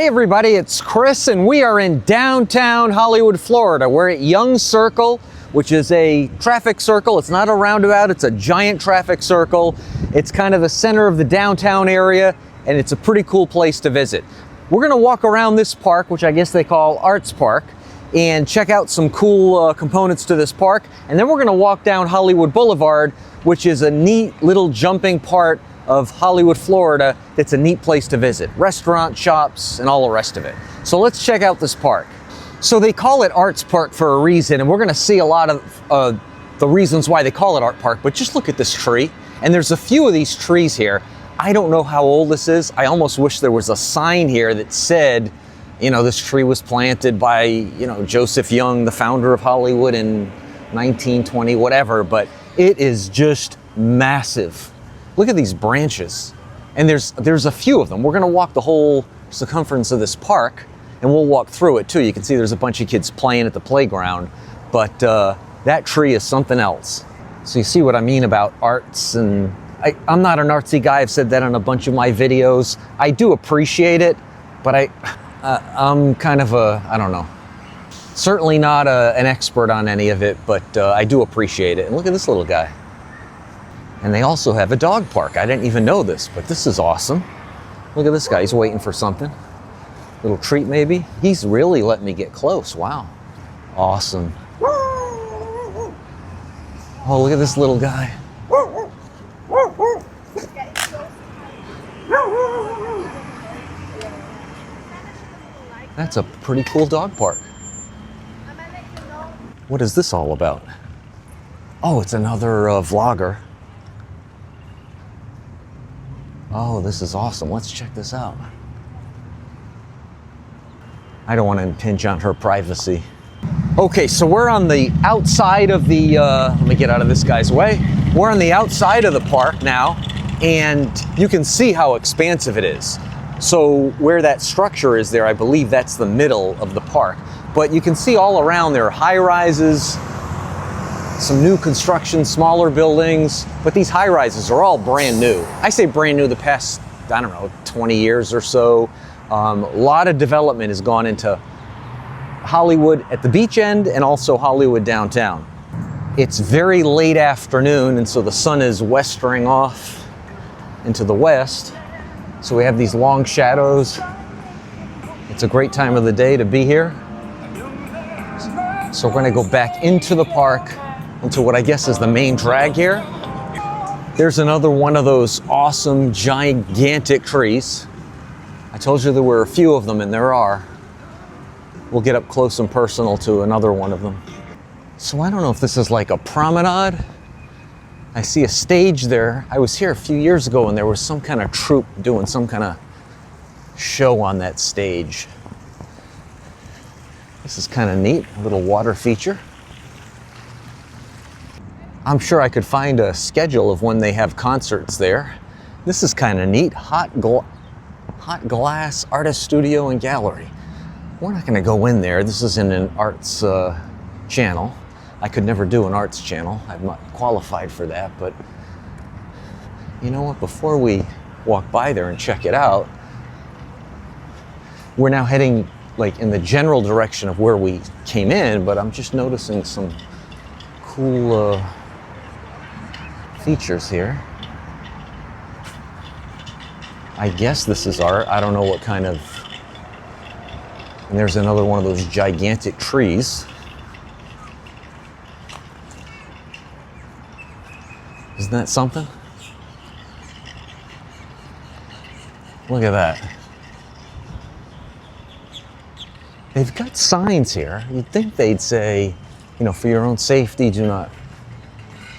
Hey everybody, it's Chris and we are in downtown Hollywood, Florida. We're at Young Circle, which is a traffic circle. It's not a roundabout, it's a giant traffic circle. It's kind of the center of the downtown area and it's a pretty cool place to visit. We're gonna walk around this park, which I guess they call Arts Park, and check out some cool components to this park. And then we're gonna walk down Hollywood Boulevard, which is a neat little jumping part of Hollywood, Florida. That's a neat place to visit. Restaurant, shops, and all the rest of it. So let's check out this park. So they call it Arts Park for a reason, and we're gonna see a lot of the reasons why they call it Art Park, but just look at this tree. And there's a few of these trees here. I don't know how old this is. I almost wish there was a sign here that said, you know, this tree was planted by, you know, Joseph Young, the founder of Hollywood in 1920, whatever, but it is just massive. Look at these branches. And there's a few of them. We're gonna walk the whole circumference of this park and we'll walk through it too. You can see there's a bunch of kids playing at the playground, but that tree is something else. So you see what I mean about arts, and I'm not an artsy guy. I've said that on a bunch of my videos. I do appreciate it, but I'm kind of I don't know. Certainly not an expert on any of it, but I do appreciate it. And look at this little guy. And they also have a dog park. I didn't even know this, but this is awesome. Look at this guy, he's waiting for something. Little treat maybe. He's really letting me get close, wow. Awesome. Oh, look at this little guy. That's a pretty cool dog park. What is this all about? Oh, it's another vlogger. Oh, this is awesome. Let's check this out. I don't want to impinge on her privacy. Okay, so we're on the outside of the, let me get out of this guy's way. We're on the outside of the park now, and you can see how expansive it is. So where that structure is there, I believe that's the middle of the park. But you can see all around there are high rises, some new construction, smaller buildings, but these high rises are all brand new. I say brand new the past, I don't know, 20 years or so. A lot of development has gone into Hollywood at the beach end and also Hollywood downtown. It's very late afternoon, and so the sun is westering off into the west. So we have these long shadows. It's a great time of the day to be here. So we're gonna go back into the park, into what I guess is the main drag here. There's another one of those awesome, gigantic trees. I told you there were a few of them, and there are. We'll get up close and personal to another one of them. So I don't know if this is like a promenade. I see a stage there. I was here a few years ago and there was some kind of troupe doing some kind of show on that stage. This is kind of neat, a little water feature. I'm sure I could find a schedule of when they have concerts there. This is kind of neat, Hot Glass Artist Studio and Gallery. We're not gonna go in there. This is in an arts channel. I could never do an arts channel. I'm not qualified for that, but you know what? Before we walk by there and check it out, we're now heading like in the general direction of where we came in, but I'm just noticing some cool features here. I guess this is art. I don't know what kind of, and there's another one of those gigantic trees. Isn't that something? Look at that. They've got signs here. You'd think they'd say, you know, for your own safety,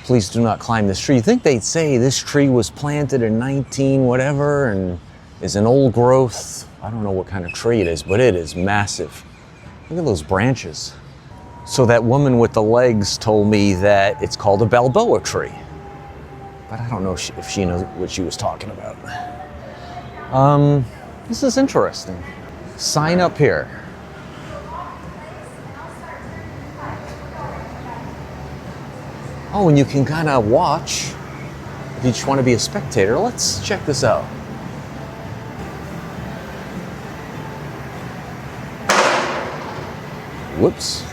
please do not climb this tree. You'd think they'd say this tree was planted in 19 whatever and is an old growth. I don't know what kind of tree it is, but it is massive. Look at those branches. So that woman with the legs told me that it's called a Balboa tree. But I don't know if she knows what she was talking about. This is interesting. Sign up here. Oh, and you can kind of watch if you just want to be a spectator. Let's check this out. Whoops.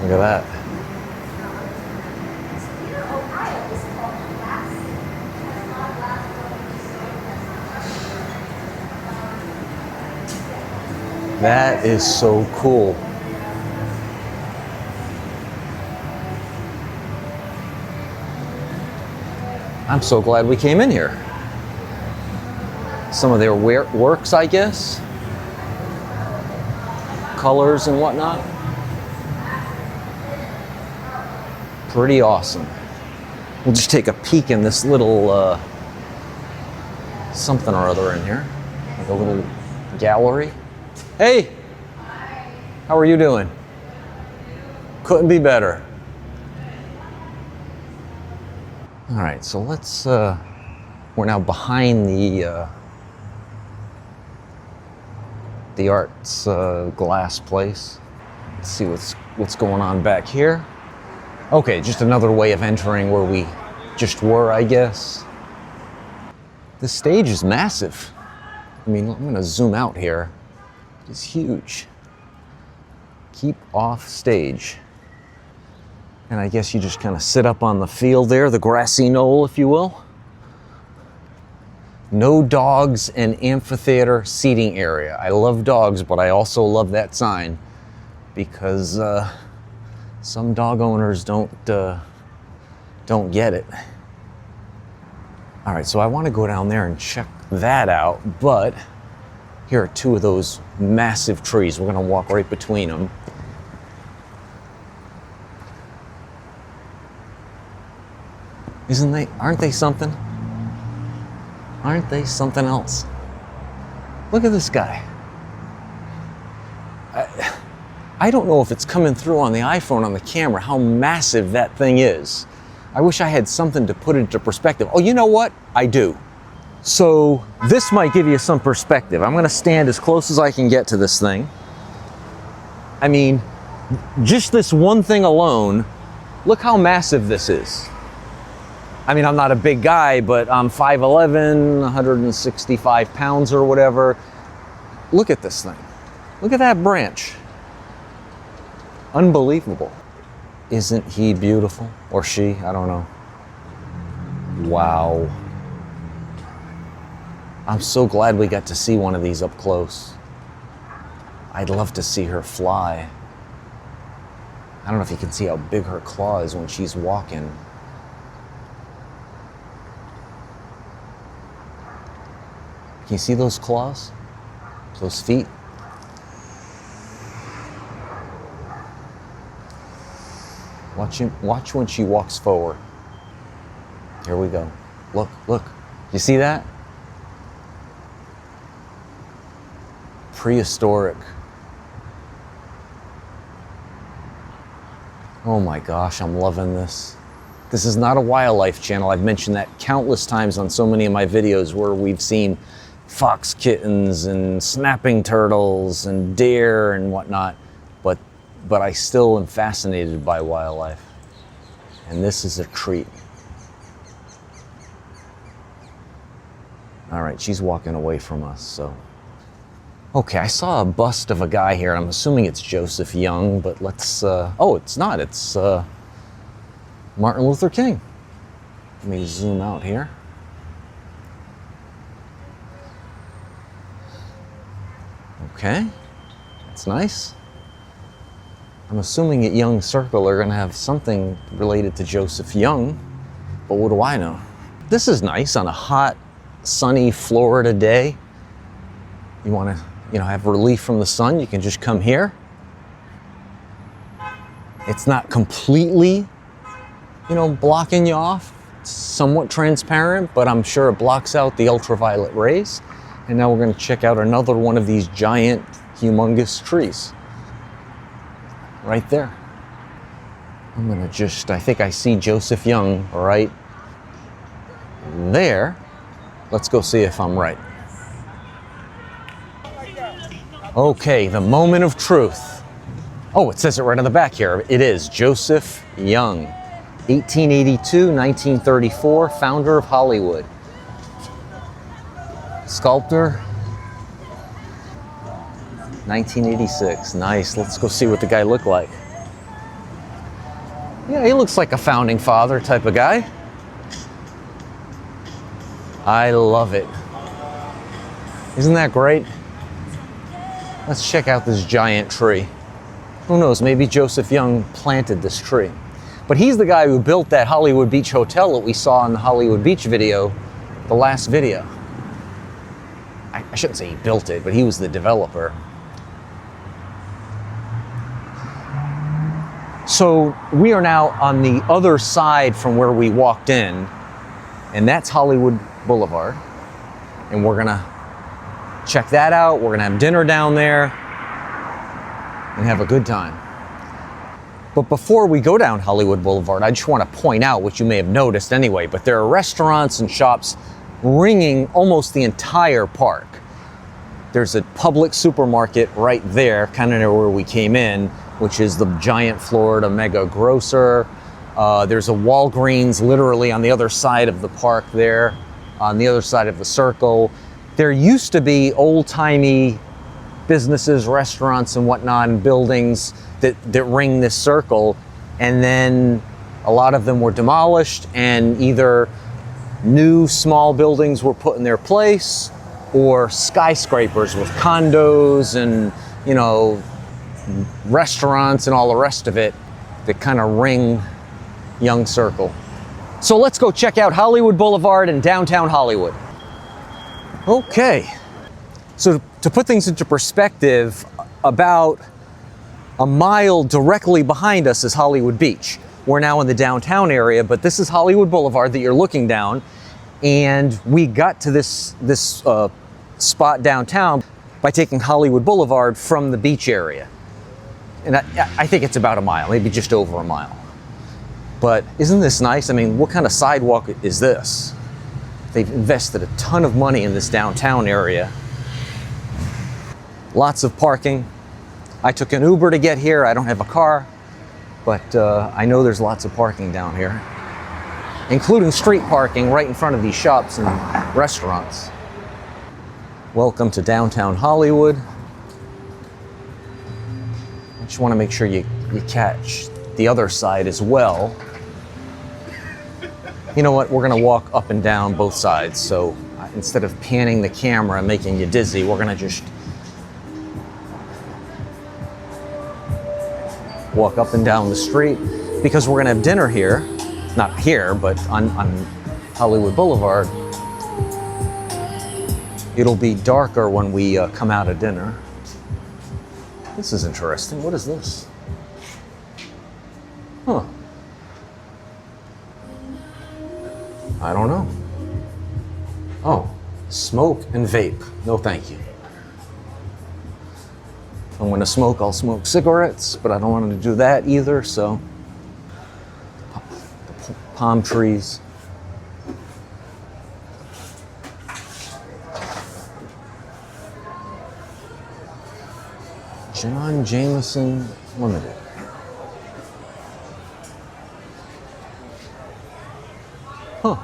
Look at that. That is so cool. I'm so glad we came in here. Some of their works, I guess. Colors and whatnot. Pretty awesome. We'll just take a peek in this little something or other in here. Like a little gallery. Hey! How are you doing? Couldn't be better. All right, so let's, we're now behind the arts glass place. Let's see what's going on back here. Okay, just another way of entering where we just were, I guess. This stage is massive. I mean, I'm gonna zoom out here. It's huge. Keep off stage. And I guess you just kind of sit up on the field there, the grassy knoll, if you will. No dogs and amphitheater seating area. I love dogs, but I also love that sign because some dog owners don't get it. All right, so I want to go down there and check that out, but here are two of those massive trees. We're going to walk right between them. Aren't they something? Aren't they something else? Look at this guy. I don't know if it's coming through on the iPhone on the camera how massive that thing is. I wish I had something to put it into perspective. Oh, you know what? I do. So this might give you some perspective. I'm gonna stand as close as I can get to this thing. I mean, just this one thing alone, look how massive this is. I mean, I'm not a big guy, but I'm 5'11", 165 pounds or whatever. Look at this thing. Look at that branch. Unbelievable. Isn't he beautiful? Or she, I don't know. Wow. I'm so glad we got to see one of these up close. I'd love to see her fly. I don't know if you can see how big her claw is when she's walking. Can you see those claws? Those feet? Watch when she walks forward. Here we go. Look, look. You see that? Prehistoric. Oh my gosh, I'm loving this. This is not a wildlife channel. I've mentioned that countless times on so many of my videos where we've seen fox kittens and snapping turtles and deer and whatnot, but I still am fascinated by wildlife. And this is a treat. All right, she's walking away from us, so. Okay, I saw a bust of a guy here. I'm assuming it's Joseph Young, but let's, oh, it's not. It's Martin Luther King. Let me zoom out here. Okay, that's nice. I'm assuming at Young Circle are gonna have something related to Joseph Young, but what do I know? This is nice on a hot, sunny Florida day. You wanna, have relief from the sun, you can just come here. It's not completely, blocking you off. It's somewhat transparent, but I'm sure it blocks out the ultraviolet rays. And now we're gonna check out another one of these giant, humongous trees. Right there. I'm gonna I think I see Joseph Young right there. Let's go see if I'm right. Okay, the moment of truth. Oh, it says it right on the back here. It is Joseph Young, 1882, 1934, founder of Hollywood. Sculptor, 1986. Nice. Let's go see what the guy looked like. Yeah, he looks like a founding father type of guy. I love it. Isn't that great? Let's check out this giant tree. Who knows, maybe Joseph Young planted this tree. But he's the guy who built that Hollywood Beach hotel that we saw in the Hollywood Beach video, the last video. I shouldn't say he built it, but he was the developer. So we are now on the other side from where we walked in, and that's Hollywood Boulevard. And we're gonna check that out. We're gonna have dinner down there and have a good time. But before we go down Hollywood Boulevard, I just want to point out, what you may have noticed anyway, but there are restaurants and shops ringing almost the entire park. There's a Publix supermarket right there, kind of near where we came in, which is the giant Florida mega grocer. There's a Walgreens literally on the other side of the park there, on the other side of the circle. There used to be old-timey businesses, restaurants and whatnot, and buildings that ring this circle, and then a lot of them were demolished and either new small buildings were put in their place, or skyscrapers with condos and, you know, restaurants and all the rest of it that kind of ring Young Circle. So let's go check out Hollywood Boulevard in downtown Hollywood. Okay, so to put things into perspective, about a mile directly behind us is Hollywood Beach. We're now in the downtown area, but this is Hollywood Boulevard that you're looking down, and we got to this spot downtown by taking Hollywood Boulevard from the beach area. And I think it's about a mile, maybe just over a mile. But isn't this nice? I mean, what kind of sidewalk is this? They've invested a ton of money in this downtown area. Lots of parking. I took an Uber to get here. I don't have a car, but I know there's lots of parking down here, including street parking right in front of these shops and restaurants. Welcome to downtown Hollywood. I just want to make sure you catch the other side as well. You know what, we're gonna walk up and down both sides, so instead of panning the camera and making you dizzy, we're gonna just walk up and down the street, because we're gonna have dinner here, not here, but on Hollywood Boulevard. It'll be darker when we come out of dinner. This is interesting. What is this? Huh. I don't know. Oh, smoke and vape. No, thank you. If I'm gonna smoke, I'll smoke cigarettes, but I don't want to do that either, so. The palm trees. John Jameson Limited. Huh.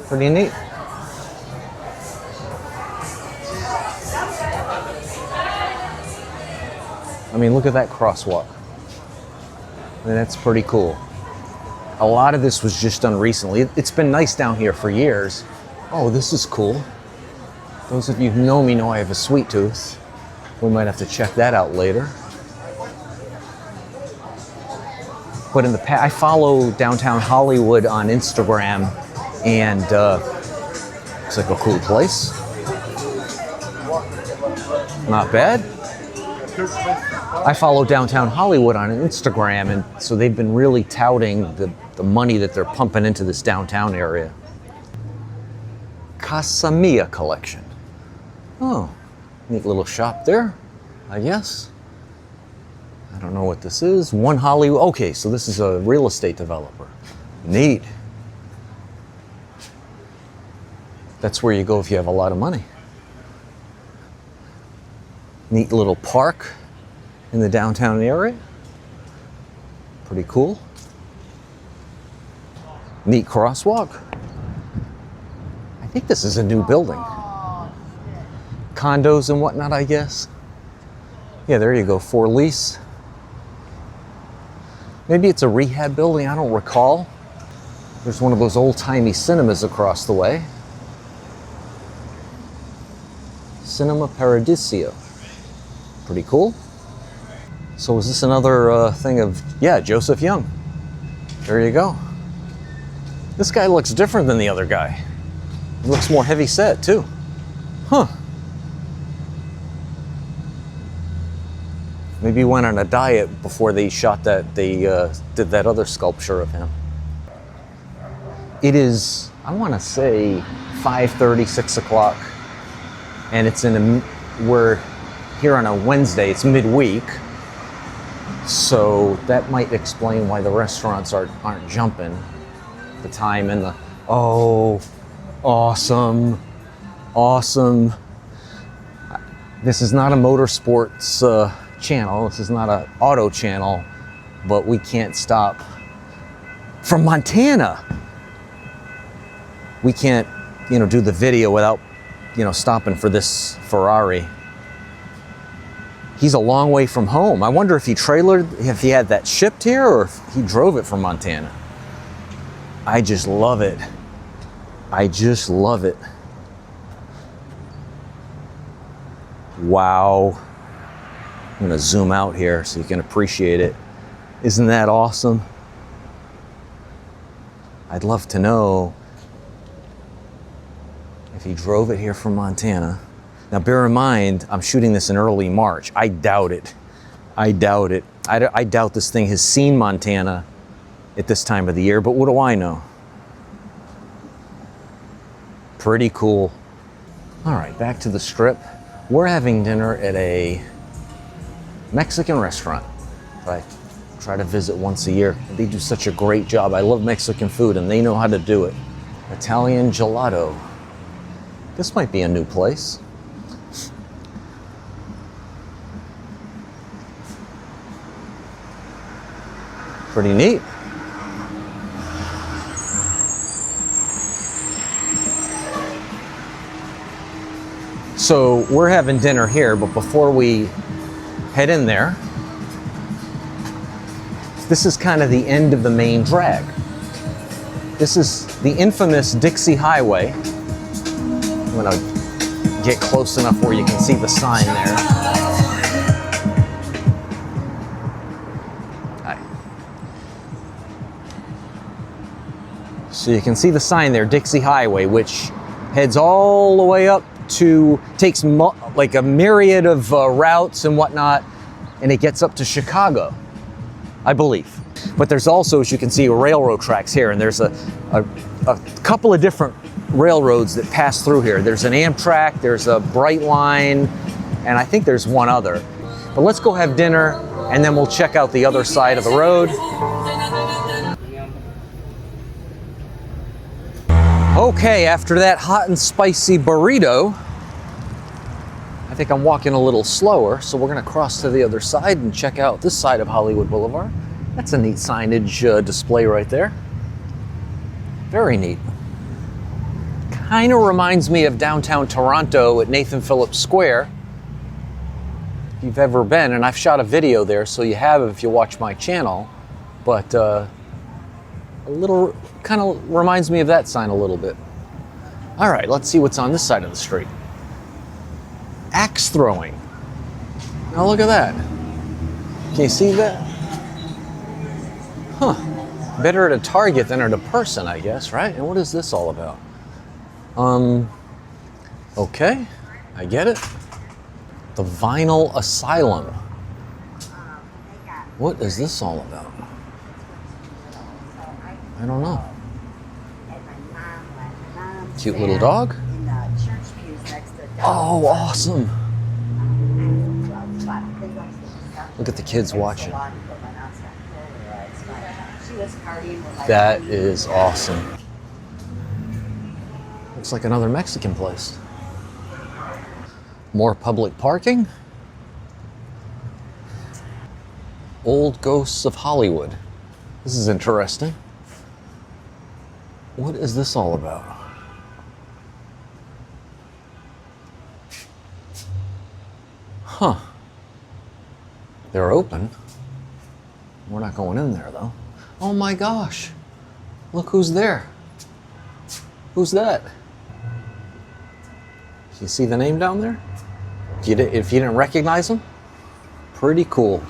Pretty neat. I mean, look at that crosswalk. I mean, that's pretty cool. A lot of this was just done recently. It's been nice down here for years. Oh, this is cool. Those of you who know me know I have a sweet tooth. We might have to check that out later. But in the past, I follow downtown Hollywood on Instagram, and looks like a cool place. Not bad. I follow downtown Hollywood on Instagram, and so they've been really touting the money that they're pumping into this downtown area. Casa Mia collection. Oh, neat little shop there, I guess. I don't know what this is. One Hollywood. Okay, so this is a real estate developer. Neat. That's where you go if you have a lot of money. Neat little park. in the downtown area. Pretty cool. Neat crosswalk. I think this is a new building. Condos and whatnot, I guess. Yeah, there you go, for lease. Maybe it's a rehab building, I don't recall. There's one of those old-timey cinemas across the way. Cinema Paradiso. Pretty cool. So is this another thing of, yeah, Joseph Young. There you go. This guy looks different than the other guy. He looks more heavy set too. Huh. Maybe he went on a diet before they shot that, they did that other sculpture of him. It is, I want to say 5:30, 6 o'clock, and it's we're here on a Wednesday, it's midweek, so that might explain why the restaurants aren't jumping. The time and the, oh, awesome, awesome. This is not a motorsports channel, this is not an auto channel, but we can't stop. From Montana. We can't, do the video without, stopping for this Ferrari. He's a long way from home. I wonder if he had that shipped here or if he drove it from Montana. I just love it. I just love it. Wow. I'm gonna zoom out here so you can appreciate it. Isn't that awesome? I'd love to know if he drove it here from Montana. Now bear in mind, I'm shooting this in early March. I doubt it. I doubt it. I doubt this thing has seen Montana at this time of the year, but what do I know? Pretty cool. All right, back to the Strip. We're having dinner at a Mexican restaurant that I try to visit once a year. They do such a great job. I love Mexican food and they know how to do it. Italian gelato. This might be a new place. Pretty neat. So we're having dinner here, but before we head in there, this is kind of the end of the main drag. This is the infamous Dixie Highway. I'm gonna get close enough where you can see the sign there. Hi. So you can see the sign there, Dixie Highway, which heads all the way up to, takes like a myriad of routes and whatnot, and it gets up to Chicago, I believe. But there's also, as you can see, railroad tracks here, and there's a couple of different railroads that pass through here. There's an Amtrak, there's a Bright Line, and I think there's one other. But let's go have dinner, and then we'll check out the other side of the road. Okay, after that hot and spicy burrito, I think I'm walking a little slower, so we're gonna cross to the other side and check out this side of Hollywood Boulevard. That's a neat signage display right there. Very neat. Kind of reminds me of downtown Toronto at Nathan Phillips Square. If you've ever been, and I've shot a video there, so you have if you watch my channel, but a little, kind of reminds me of that sign a little bit. All right, let's see what's on this side of the street. Axe throwing. Now look at that. Can you see that? Huh. Better at a target than at a person, I guess, right? And what is this all about? Okay, I get it. The Vinyl Asylum. What is this all about? I don't know. Cute little dog. Oh, awesome. Look at the kids watching. That is awesome. Looks like another Mexican place. More public parking. Old Ghosts of Hollywood. This is interesting. What is this all about? Huh. They're open. We're not going in there though. Oh my gosh. Look who's there. Who's that? You see the name down there? If you didn't recognize him, pretty cool.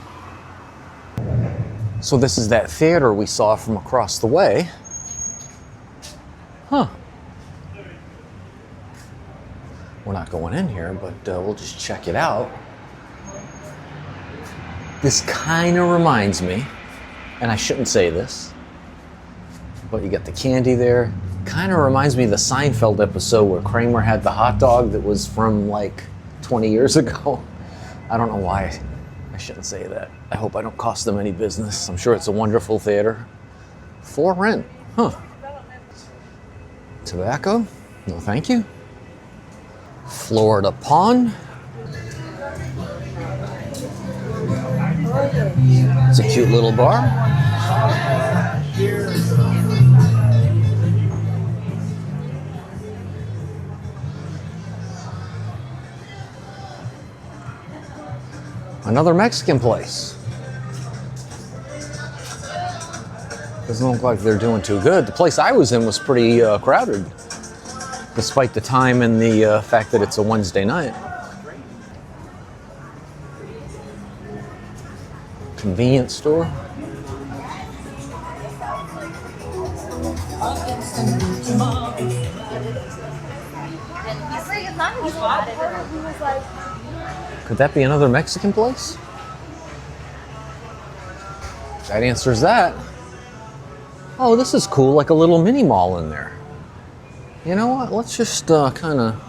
So this is that theater we saw from across the way. Huh. We're not going in here, but we'll just check it out. This kind of reminds me, and I shouldn't say this, but you got the candy there. Kind of reminds me of the Seinfeld episode where Kramer had the hot dog that was from like 20 years ago. I don't know why I shouldn't say that. I hope I don't cost them any business. I'm sure it's a wonderful theater. For rent, huh? Tobacco? No, thank you. Florida Pond. It's a cute little bar. Another Mexican place. Doesn't look like they're doing too good. The place I was in was pretty crowded, despite the time and the fact that it's a Wednesday night. Convenience store. Could that be another Mexican place? That answers that. Oh, this is cool, like a little mini mall in there. You know what? Let's just kind of...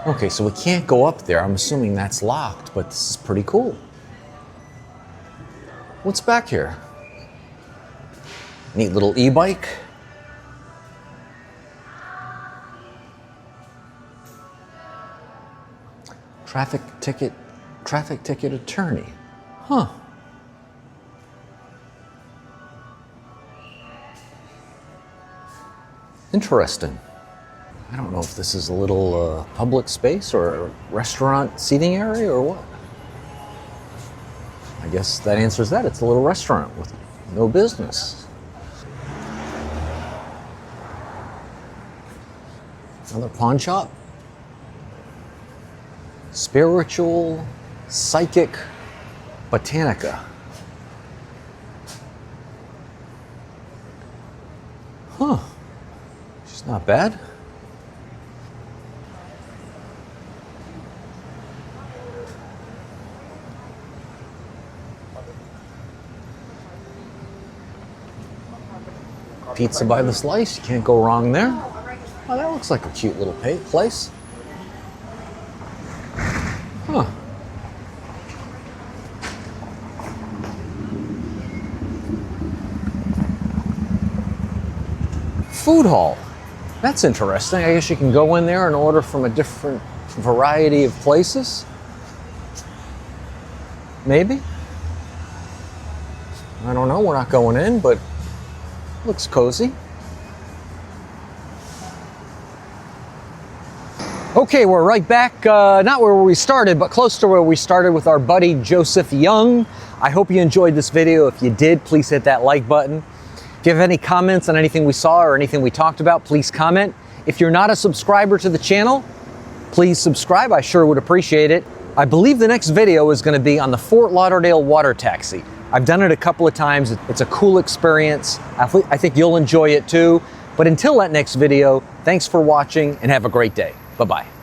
Okay, so we can't go up there. I'm assuming that's locked, but this is pretty cool. What's back here? Neat little e-bike. Traffic ticket attorney. Huh. Interesting. I don't know if this is a little public space or a restaurant seating area or what. I guess that answers that. It's a little restaurant with no business. Another pawn shop. Spiritual, psychic, botanica. Huh. She's not bad. Pizza by the slice, you can't go wrong there. Oh, that looks like a cute little place. Huh. Food hall. That's interesting. I guess you can go in there and order from a different variety of places. Maybe. I don't know. We're not going in, but looks cozy. Okay, we're right back, not where we started, but close to where we started with our buddy Joseph Young. I hope you enjoyed this video. If you did, please hit that like button. If you have any comments on anything we saw or anything we talked about, please comment. If you're not a subscriber to the channel, please subscribe. I sure would appreciate it. I believe the next video is going to be on the Fort Lauderdale water taxi. I've done it a couple of times. It's a cool experience. I think you'll enjoy it too. But until that next video, thanks for watching and have a great day. Bye-bye.